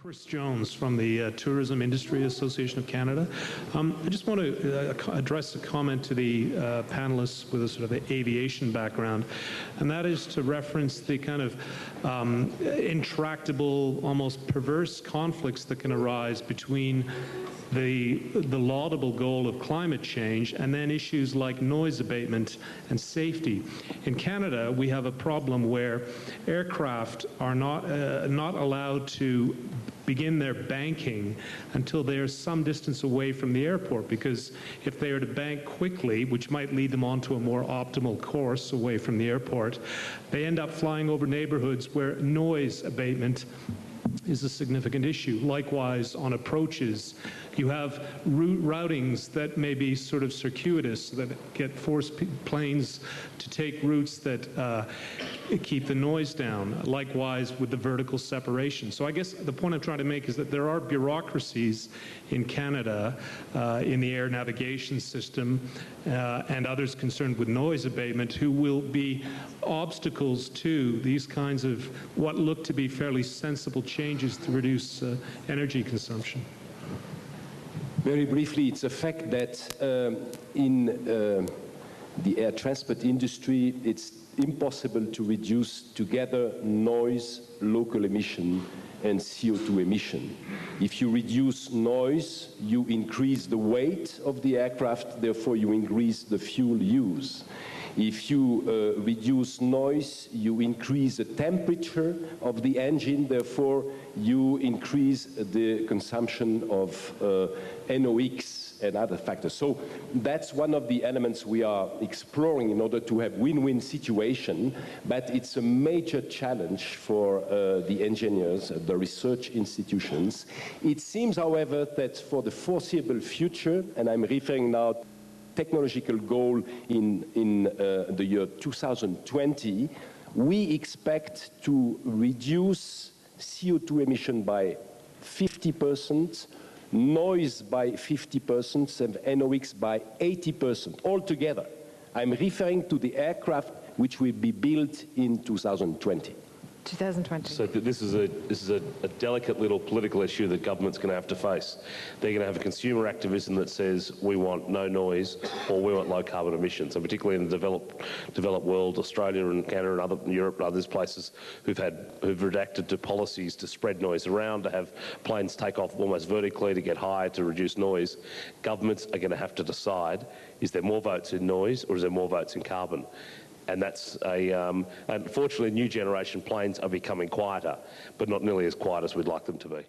Chris Jones from the Tourism Industry Association of Canada. I just want to address a comment to the panelists with a sort of the aviation background, and that is to reference the kind of intractable, almost perverse conflicts that can arise between the laudable goal of climate change and then issues like noise abatement and safety. In Canada, we have a problem where aircraft are not allowed to begin their banking until they are some distance away from the airport, because if they are to bank quickly, which might lead them onto a more optimal course away from the airport, they end up flying over neighborhoods where noise abatement is a significant issue. Likewise, on approaches, you have routings that may be sort of circuitous, that force planes to take routes that keep the noise down. Likewise with the vertical separation. So I guess the point I'm trying to make is that there are bureaucracies in Canada, in the air navigation system, and others concerned with noise abatement, who will be obstacles to these kinds of what look to be fairly sensible changes to reduce energy consumption. Very briefly, it's a fact that in the air transport industry, it's impossible to reduce together noise, local emission, and CO2 emission. If you reduce noise, you increase the weight of the aircraft, therefore you increase the fuel use. If you reduce noise, you increase the temperature of the engine, therefore you increase the consumption of NOx and other factors. So that's one of the elements we are exploring in order to have win-win situation, but it's a major challenge for the engineers, the research institutions. It seems, however, that for the foreseeable future, and I'm referring now technological goal in the year 2020, we expect to reduce CO2 emission by 50%, noise by 50%, and NOx by 80% altogether. I'm referring to the aircraft which will be built in 2020. 2020. So this is a delicate little political issue that government's going to have to face. They're going to have a consumer activism that says we want no noise or we want low carbon emissions. And particularly in the developed world, Australia and Canada and Europe and other places who've redacted to policies to spread noise around, to have planes take off almost vertically to get high to reduce noise. Governments are going to have to decide, is there more votes in noise or is there more votes in carbon? And that's unfortunately, new generation planes are becoming quieter, but not nearly as quiet as we'd like them to be.